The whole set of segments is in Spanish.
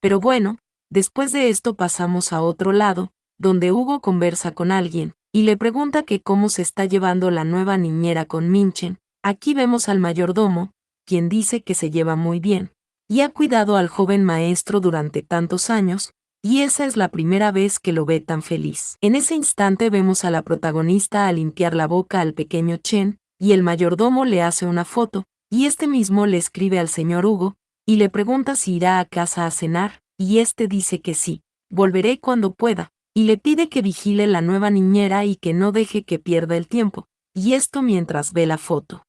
Pero bueno, después de esto pasamos a otro lado, donde Hugo conversa con alguien, y le pregunta que cómo se está llevando la nueva niñera con Minchen. Aquí vemos al mayordomo, quien dice que se lleva muy bien, y ha cuidado al joven maestro durante tantos años, y esa es la primera vez que lo ve tan feliz. En ese instante vemos a la protagonista a limpiar la boca al pequeño Chen, y el mayordomo le hace una foto, y este mismo le escribe al señor Hugo, y le pregunta si irá a casa a cenar, y este dice que sí, volveré cuando pueda, y le pide que vigile la nueva niñera y que no deje que pierda el tiempo, y esto mientras ve la foto.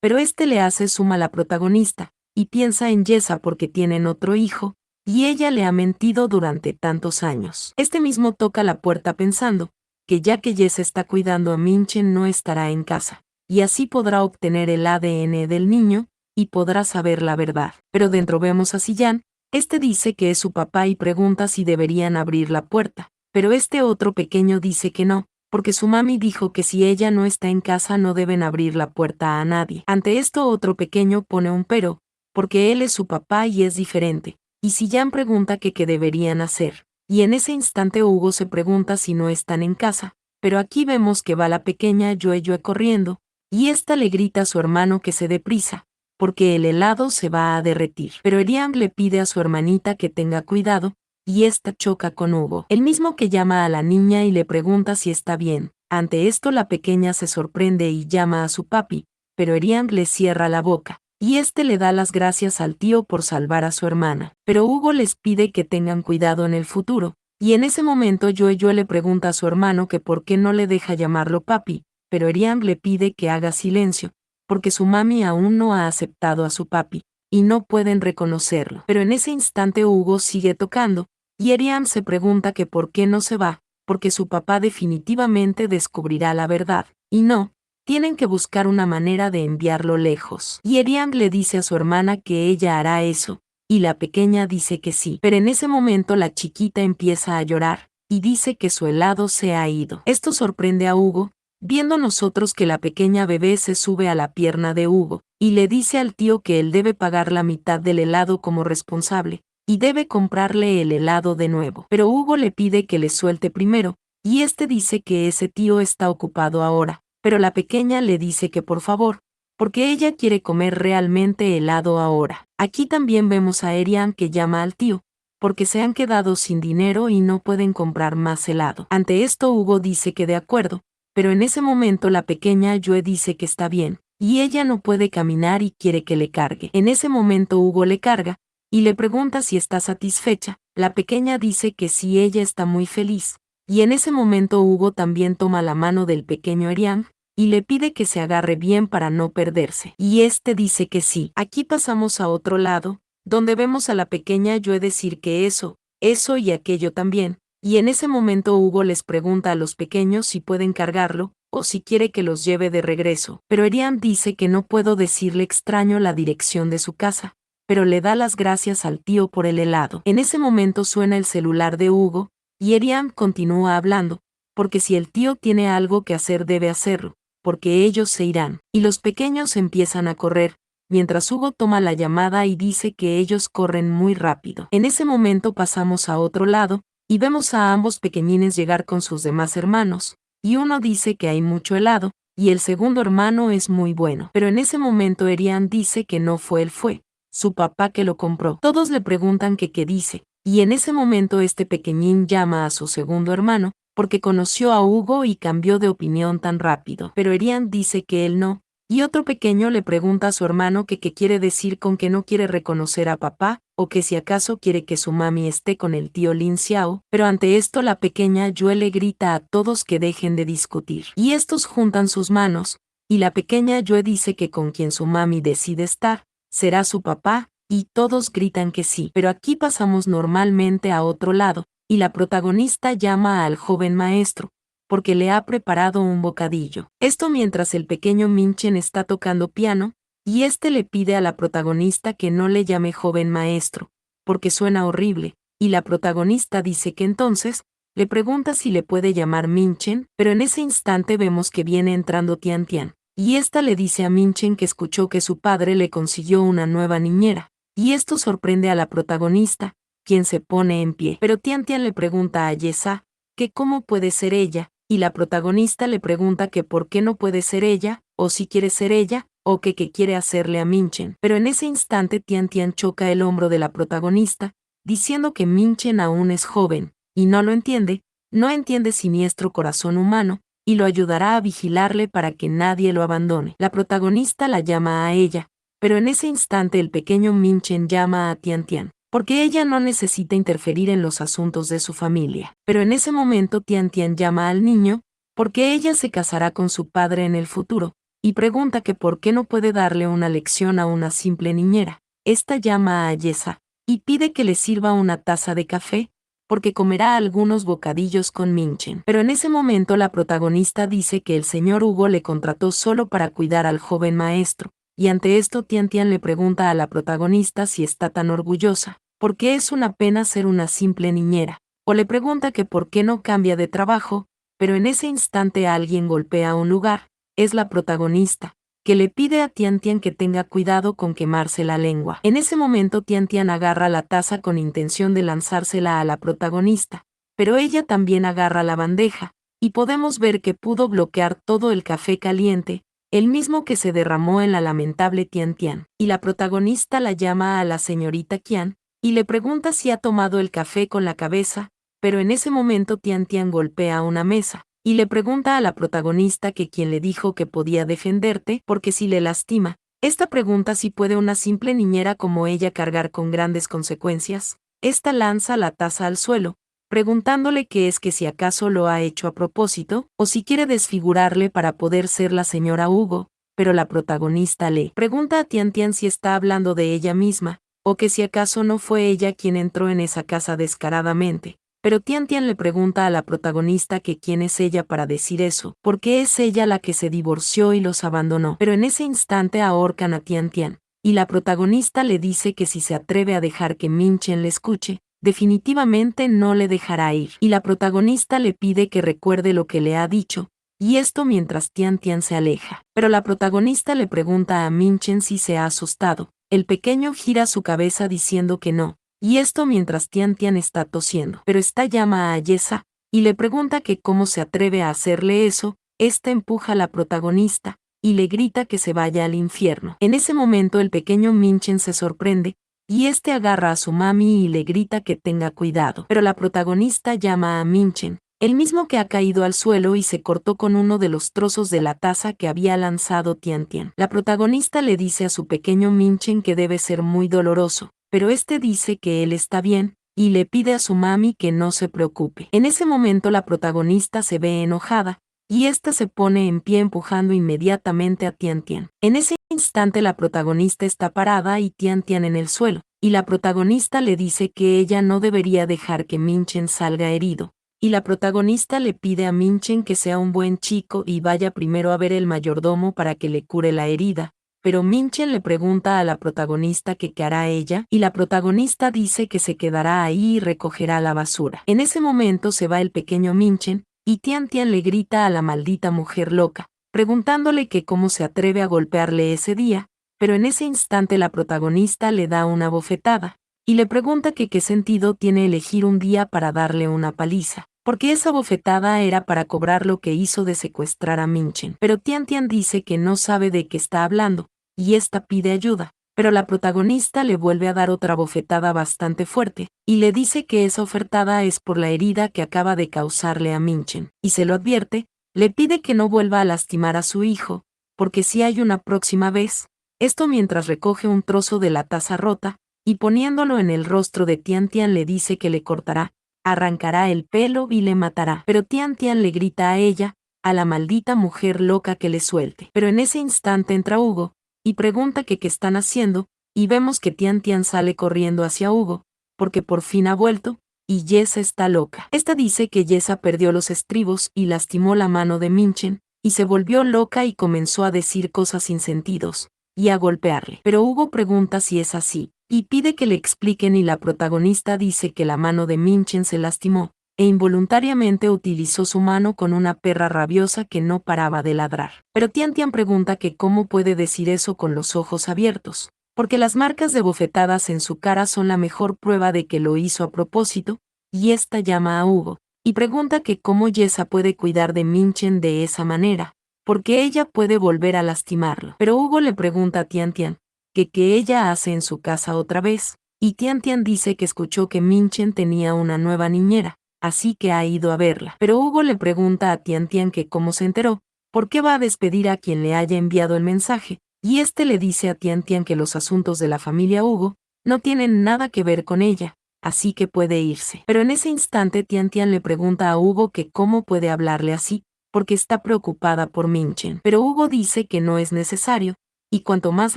Pero este le hace suma a la protagonista, y piensa en Yesa porque tienen otro hijo, y ella le ha mentido durante tantos años. Este mismo toca la puerta pensando, que ya que Yesa está cuidando a Minchen no estará en casa, y así podrá obtener el ADN del niño, y podrá saber la verdad. Pero dentro vemos a Sillán, este dice que es su papá y pregunta si deberían abrir la puerta, pero este otro pequeño dice que no, porque su mami dijo que si ella no está en casa no deben abrir la puerta a nadie. Ante esto otro pequeño pone un pero, porque él es su papá y es diferente, y Sillán pregunta que qué deberían hacer, y en ese instante Hugo se pregunta si no están en casa, pero aquí vemos que va la pequeña Yue Yue corriendo, y ésta le grita a su hermano que se dé prisa, porque el helado se va a derretir. Pero Eriam le pide a su hermanita que tenga cuidado, y ésta choca con Hugo. El mismo que llama a la niña y le pregunta si está bien. Ante esto la pequeña se sorprende y llama a su papi, pero Eriam le cierra la boca, y este le da las gracias al tío por salvar a su hermana. Pero Hugo les pide que tengan cuidado en el futuro, y en ese momento Yue Yue le pregunta a su hermano que por qué no le deja llamarlo papi, pero Eriam le pide que haga silencio, porque su mami aún no ha aceptado a su papi, y no pueden reconocerlo. Pero en ese instante Hugo sigue tocando, y Eriam se pregunta que por qué no se va, porque su papá definitivamente descubrirá la verdad, y no, tienen que buscar una manera de enviarlo lejos. Y Eriam le dice a su hermana que ella hará eso, y la pequeña dice que sí. Pero en ese momento la chiquita empieza a llorar, y dice que su helado se ha ido. Esto sorprende a Hugo, viendo nosotros que la pequeña bebé se sube a la pierna de Hugo, y le dice al tío que él debe pagar la mitad del helado como responsable, y debe comprarle el helado de nuevo. Pero Hugo le pide que le suelte primero, y este dice que ese tío está ocupado ahora, pero la pequeña le dice que por favor, porque ella quiere comer realmente helado ahora. Aquí también vemos a Eriam que llama al tío, porque se han quedado sin dinero y no pueden comprar más helado. Ante esto Hugo dice que de acuerdo, pero en ese momento la pequeña Yue dice que está bien, y ella no puede caminar y quiere que le cargue. En ese momento Hugo le carga, y le pregunta si está satisfecha. La pequeña dice que sí, ella está muy feliz, y en ese momento Hugo también toma la mano del pequeño Eriam, y le pide que se agarre bien para no perderse. Y este dice que sí. Aquí pasamos a otro lado, donde vemos a la pequeña Yue decir que eso y aquello también, y en ese momento Hugo les pregunta a los pequeños si pueden cargarlo, o si quiere que los lleve de regreso. Pero Eriam dice que no puedo decirle extraño la dirección de su casa, pero le da las gracias al tío por el helado. En ese momento suena el celular de Hugo, y Eriam continúa hablando, porque si el tío tiene algo que hacer debe hacerlo, porque ellos se irán. Y los pequeños empiezan a correr, mientras Hugo toma la llamada y dice que ellos corren muy rápido. En ese momento pasamos a otro lado, y vemos a ambos pequeñines llegar con sus demás hermanos, y uno dice que hay mucho helado, y el segundo hermano es muy bueno. Pero en ese momento Eriam dice que no fue él, fue su papá que lo compró. Todos le preguntan que qué dice, y en ese momento este pequeñín llama a su segundo hermano, porque conoció a Hugo y cambió de opinión tan rápido. Pero Eriam dice que él no, y otro pequeño le pregunta a su hermano que qué quiere decir con que no quiere reconocer a papá, o que si acaso quiere que su mami esté con el tío Lin Xiao, pero ante esto la pequeña Yue le grita a todos que dejen de discutir. Y estos juntan sus manos, y la pequeña Yue dice que con quien su mami decide estar, será su papá, y todos gritan que sí. Pero aquí pasamos normalmente a otro lado, y la protagonista llama al joven maestro, porque le ha preparado un bocadillo. Esto mientras el pequeño Minchen está tocando piano, y este le pide a la protagonista que no le llame joven maestro, porque suena horrible, y la protagonista dice que entonces, le pregunta si le puede llamar Minchen, pero en ese instante vemos que viene entrando Tian Tian, y esta le dice a Minchen que escuchó que su padre le consiguió una nueva niñera, y esto sorprende a la protagonista, quien se pone en pie. Pero Tian Tian le pregunta a Yesa que cómo puede ser ella, y la protagonista le pregunta que por qué no puede ser ella, o si quiere ser ella, o que qué quiere hacerle a Minchen. Pero en ese instante Tian Tian choca el hombro de la protagonista, diciendo que Minchen aún es joven, y no lo entiende, no entiende siniestro corazón humano, y lo ayudará a vigilarle para que nadie lo abandone. La protagonista la llama a ella, pero en ese instante el pequeño Minchen llama a Tian Tian, porque ella no necesita interferir en los asuntos de su familia. Pero en ese momento Tian Tian llama al niño, porque ella se casará con su padre en el futuro, y pregunta que por qué no puede darle una lección a una simple niñera. Esta llama a Yesa, y pide que le sirva una taza de café, porque comerá algunos bocadillos con Minchen. Pero en ese momento la protagonista dice que el señor Hugo le contrató solo para cuidar al joven maestro, y ante esto Tian Tian le pregunta a la protagonista si está tan orgullosa, porque es una pena ser una simple niñera, o le pregunta que por qué no cambia de trabajo, pero en ese instante alguien golpea un lugar, es la protagonista, que le pide a Tian Tian que tenga cuidado con quemarse la lengua. En ese momento Tian Tian agarra la taza con intención de lanzársela a la protagonista, pero ella también agarra la bandeja, y podemos ver que pudo bloquear todo el café caliente, el mismo que se derramó en la lamentable Tian Tian. Y la protagonista la llama a la señorita Qian, y le pregunta si ha tomado el café con la cabeza, pero en ese momento Tian Tian golpea una mesa, y le pregunta a la protagonista que quién le dijo que podía defenderte porque si le lastima. Esta pregunta si puede una simple niñera como ella cargar con grandes consecuencias. Esta lanza la taza al suelo, preguntándole que es que si acaso lo ha hecho a propósito, o si quiere desfigurarle para poder ser la señora Hugo, pero la protagonista le pregunta a Tian Tian si está hablando de ella misma, o que si acaso no fue ella quien entró en esa casa descaradamente. Pero Tian Tian le pregunta a la protagonista que quién es ella para decir eso, porque es ella la que se divorció y los abandonó. Pero en ese instante ahorcan a Tian Tian, y la protagonista le dice que si se atreve a dejar que Minchen le escuche, definitivamente no le dejará ir. Y la protagonista le pide que recuerde lo que le ha dicho, y esto mientras Tian Tian se aleja. Pero la protagonista le pregunta a Minchen si se ha asustado. El pequeño gira su cabeza diciendo que no, y esto mientras Tian Tian está tosiendo. Pero esta llama a Yesa, y le pregunta que cómo se atreve a hacerle eso. Esta empuja a la protagonista, y le grita que se vaya al infierno. En ese momento el pequeño Minchen se sorprende, y este agarra a su mami y le grita que tenga cuidado. Pero la protagonista llama a Minchen, el mismo que ha caído al suelo y se cortó con uno de los trozos de la taza que había lanzado Tian Tian. La protagonista le dice a su pequeño Minchen que debe ser muy doloroso, pero este dice que él está bien, y le pide a su mami que no se preocupe. En ese momento la protagonista se ve enojada, y ésta se pone en pie empujando inmediatamente a Tian Tian. En ese instante la protagonista está parada y Tian Tian en el suelo, y la protagonista le dice que ella no debería dejar que Minchen salga herido. Y la protagonista le pide a Minchen que sea un buen chico y vaya primero a ver el mayordomo para que le cure la herida. Pero Minchen le pregunta a la protagonista que qué hará ella, y la protagonista dice que se quedará ahí y recogerá la basura. En ese momento se va el pequeño Minchen, y Tian Tian le grita a la maldita mujer loca, preguntándole que cómo se atreve a golpearle ese día, pero en ese instante la protagonista le da una bofetada, y le pregunta que qué sentido tiene elegir un día para darle una paliza, porque esa bofetada era para cobrar lo que hizo de secuestrar a Minchen. Pero Tian Tian dice que no sabe de qué está hablando, y esta pide ayuda, pero la protagonista le vuelve a dar otra bofetada bastante fuerte, y le dice que esa ofertada es por la herida que acaba de causarle a Minchen, y se lo advierte, le pide que no vuelva a lastimar a su hijo, porque si hay una próxima vez, esto mientras recoge un trozo de la taza rota, y poniéndolo en el rostro de Tian Tian le dice que le cortará, arrancará el pelo y le matará. Pero Tian Tian le grita a ella, a la maldita mujer loca que le suelte. Pero en ese instante entra Hugo, y pregunta que qué están haciendo, y vemos que Tian Tian sale corriendo hacia Hugo, porque por fin ha vuelto, y Yesa está loca. Esta dice que Yesa perdió los estribos y lastimó la mano de Minchen, y se volvió loca y comenzó a decir cosas sin sentidos, y a golpearle. Pero Hugo pregunta si es así, y pide que le expliquen y la protagonista dice que la mano de Minchen se lastimó, e involuntariamente utilizó su mano con una perra rabiosa que no paraba de ladrar. Pero Tian Tian pregunta que cómo puede decir eso con los ojos abiertos, porque las marcas de bofetadas en su cara son la mejor prueba de que lo hizo a propósito, y esta llama a Hugo, y pregunta que cómo Yesa puede cuidar de Minchen de esa manera, porque ella puede volver a lastimarlo. Pero Hugo le pregunta a Tian Tian, que qué ella hace en su casa otra vez, y Tian Tian dice que escuchó que Minchen tenía una nueva niñera, así que ha ido a verla. Pero Hugo le pregunta a Tian Tian que cómo se enteró, por qué va a despedir a quien le haya enviado el mensaje, y este le dice a Tian Tian que los asuntos de la familia Hugo no tienen nada que ver con ella, así que puede irse. Pero en ese instante Tian Tian le pregunta a Hugo que cómo puede hablarle así, porque está preocupada por Minchen. Pero Hugo dice que no es necesario, y cuanto más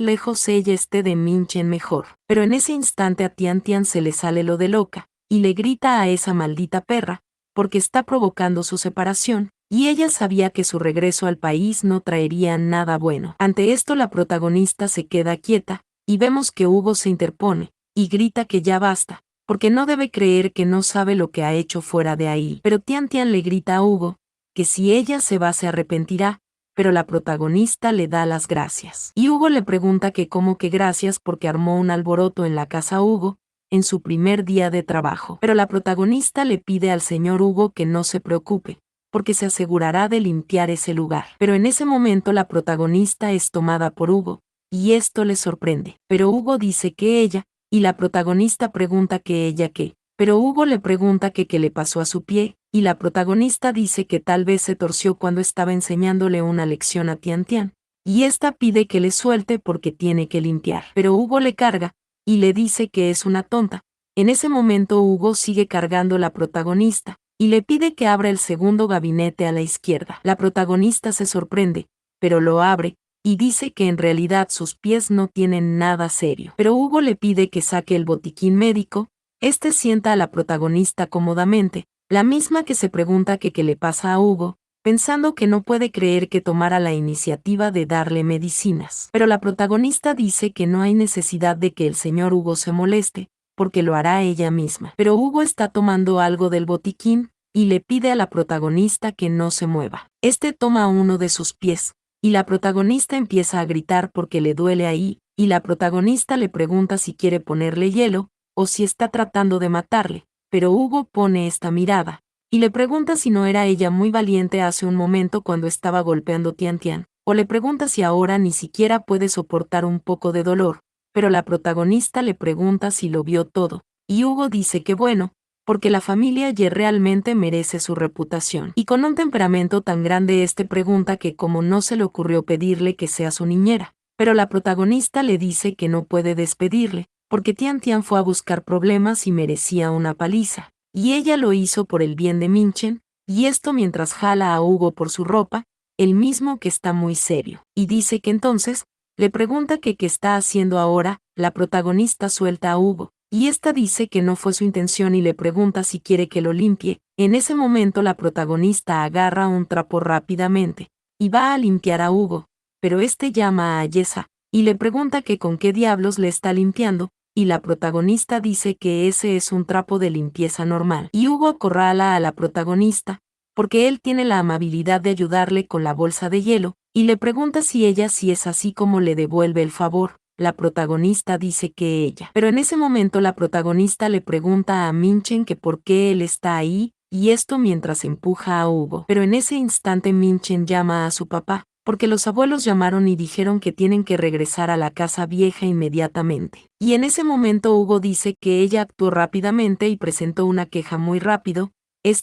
lejos ella esté de Minchen mejor. Pero en ese instante a Tian Tian se le sale lo de loca, y le grita a esa maldita perra, porque está provocando su separación, y ella sabía que su regreso al país no traería nada bueno. Ante esto la protagonista se queda quieta, y vemos que Hugo se interpone, y grita que ya basta, porque no debe creer que no sabe lo que ha hecho fuera de ahí. Pero Tian Tian le grita a Hugo, que si ella se va se arrepentirá, pero la protagonista le da las gracias. Y Hugo le pregunta que cómo que gracias porque armó un alboroto en la casa Hugo, en su primer día de trabajo. Pero la protagonista le pide al señor Hugo que no se preocupe, porque se asegurará de limpiar ese lugar. Pero en ese momento la protagonista es tomada por Hugo, y esto le sorprende. Pero Hugo dice que ella, y la protagonista pregunta que ella qué. Pero Hugo le pregunta que qué le pasó a su pie, y la protagonista dice que tal vez se torció cuando estaba enseñándole una lección a Tian Tian, y esta pide que le suelte porque tiene que limpiar. Pero Hugo le carga, y le dice que es una tonta. En ese momento Hugo sigue cargando a la protagonista, y le pide que abra el segundo gabinete a la izquierda. La protagonista se sorprende, pero lo abre, y dice que en realidad sus pies no tienen nada serio. Pero Hugo le pide que saque el botiquín médico, este sienta a la protagonista cómodamente, la misma que se pregunta que qué le pasa a Hugo, pensando que no puede creer que tomara la iniciativa de darle medicinas. Pero la protagonista dice que no hay necesidad de que el señor Hugo se moleste, porque lo hará ella misma. Pero Hugo está tomando algo del botiquín, y le pide a la protagonista que no se mueva. Este toma uno de sus pies, y la protagonista empieza a gritar porque le duele ahí, y la protagonista le pregunta si quiere ponerle hielo, o si está tratando de matarle. Pero Hugo pone esta mirada, y le pregunta si no era ella muy valiente hace un momento cuando estaba golpeando Tian Tian, o le pregunta si ahora ni siquiera puede soportar un poco de dolor, pero la protagonista le pregunta si lo vio todo, y Hugo dice que bueno, porque la familia Ye realmente merece su reputación. Y con un temperamento tan grande pregunta que como no se le ocurrió pedirle que sea su niñera, pero la protagonista le dice que no puede despedirle, porque Tian Tian fue a buscar problemas y merecía una paliza, y ella lo hizo por el bien de Minchen, y esto mientras jala a Hugo por su ropa, el mismo que está muy serio, y dice que entonces, le pregunta que qué está haciendo ahora, la protagonista suelta a Hugo, y esta dice que no fue su intención y le pregunta si quiere que lo limpie. En ese momento la protagonista agarra un trapo rápidamente, y va a limpiar a Hugo, pero este llama a Yesa, y le pregunta que con qué diablos le está limpiando, y la protagonista dice que ese es un trapo de limpieza normal. Y Hugo acorrala a la protagonista, porque él tiene la amabilidad de ayudarle con la bolsa de hielo, y le pregunta si ella sí es así como le devuelve el favor. La protagonista dice que ella. Pero en ese momento la protagonista le pregunta a Minchen que por qué él está ahí, y esto mientras empuja a Hugo. Pero en ese instante Minchen llama a su papá, porque los abuelos llamaron y dijeron que tienen que regresar a la casa vieja inmediatamente. Y en ese momento Hugo dice que ella actuó rápidamente y presentó una queja muy rápido,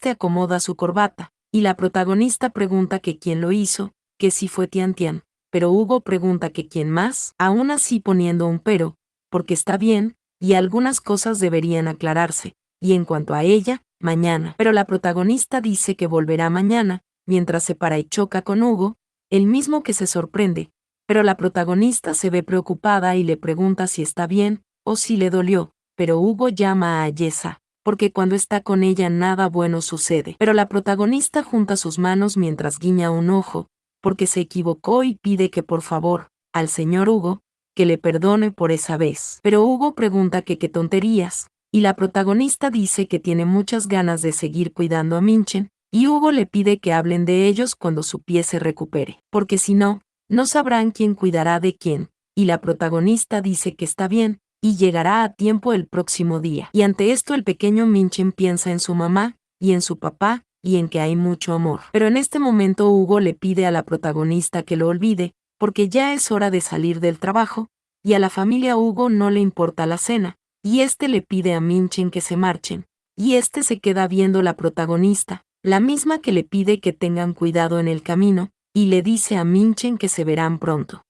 acomoda su corbata, y la protagonista pregunta que quién lo hizo, que si fue Tian Tian. Pero Hugo pregunta que quién más, aún así poniendo un pero, porque está bien, y algunas cosas deberían aclararse, y en cuanto a ella, mañana. Pero la protagonista dice que volverá mañana, mientras se para y choca con Hugo, el mismo que se sorprende, pero la protagonista se ve preocupada y le pregunta si está bien, o si le dolió, pero Hugo llama a Yesa, porque cuando está con ella nada bueno sucede. Pero la protagonista junta sus manos mientras guiña un ojo, porque se equivocó y pide que por favor, al señor Hugo, que le perdone por esa vez. Pero Hugo pregunta que qué tonterías, y la protagonista dice que tiene muchas ganas de seguir cuidando a Minchen, y Hugo le pide que hablen de ellos cuando su pie se recupere, porque si no, no sabrán quién cuidará de quién, y la protagonista dice que está bien, y llegará a tiempo el próximo día. Y ante esto el pequeño Minchen piensa en su mamá, y en su papá, y en que hay mucho amor. Pero en este momento Hugo le pide a la protagonista que lo olvide, porque ya es hora de salir del trabajo, y a la familia Hugo no le importa la cena, y este le pide a Minchen que se marchen, y este se queda viendo la protagonista, la misma que le pide que tengan cuidado en el camino, y le dice a Minchen que se verán pronto.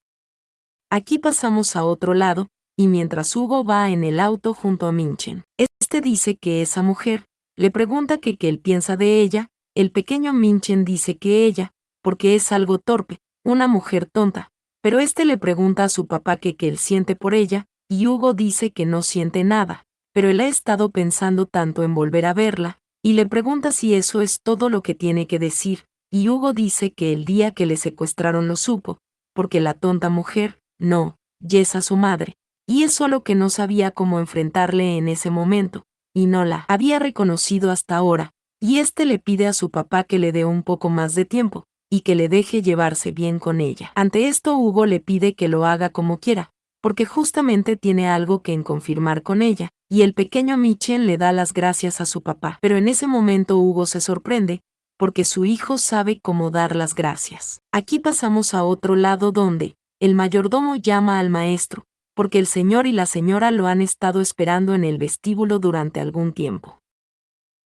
Aquí pasamos a otro lado, y mientras Hugo va en el auto junto a Minchen, este dice que esa mujer, le pregunta que qué él piensa de ella, el pequeño Minchen dice que ella, porque es algo torpe, una mujer tonta, pero este le pregunta a su papá que qué él siente por ella, y Hugo dice que no siente nada, pero él ha estado pensando tanto en volver a verla, y le pregunta si eso es todo lo que tiene que decir, y Hugo dice que el día que le secuestraron lo supo, porque la tonta mujer, no, Jess a su madre, y es solo que no sabía cómo enfrentarle en ese momento, y no la había reconocido hasta ahora, y este le pide a su papá que le dé un poco más de tiempo, y que le deje llevarse bien con ella. Ante esto Hugo le pide que lo haga como quiera, porque justamente tiene algo que en confirmar con ella, y el pequeño Mitchell le da las gracias a su papá. Pero en ese momento Hugo se sorprende, porque su hijo sabe cómo dar las gracias. Aquí pasamos a otro lado donde, el mayordomo llama al maestro, porque el señor y la señora lo han estado esperando en el vestíbulo durante algún tiempo.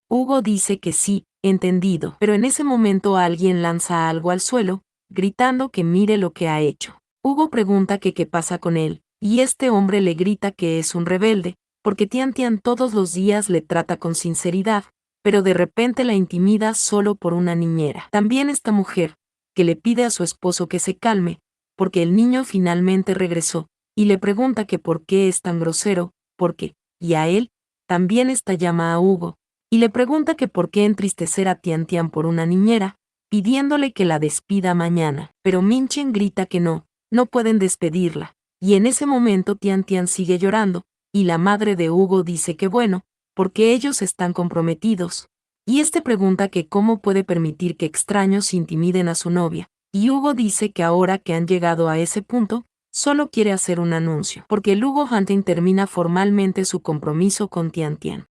Hugo dice que sí, entendido, pero en ese momento alguien lanza algo al suelo, gritando que mire lo que ha hecho. Hugo pregunta que qué pasa con él, y este hombre le grita que es un rebelde, porque Tian Tian todos los días le trata con sinceridad, pero de repente la intimida solo por una niñera. También esta mujer, que le pide a su esposo que se calme, porque el niño finalmente regresó, y le pregunta que por qué es tan grosero, porque, y a él, también esta llama a Hugo, y le pregunta que por qué entristecer a Tian Tian por una niñera, pidiéndole que la despida mañana. Pero Minchen grita que no, no pueden despedirla, y en ese momento Tian Tian sigue llorando, y la madre de Hugo dice que bueno, porque ellos están comprometidos. Y este pregunta que cómo puede permitir que extraños intimiden a su novia, y Hugo dice que ahora que han llegado a ese punto, solo quiere hacer un anuncio, porque Hugo Hunting termina formalmente su compromiso con Tian Tian.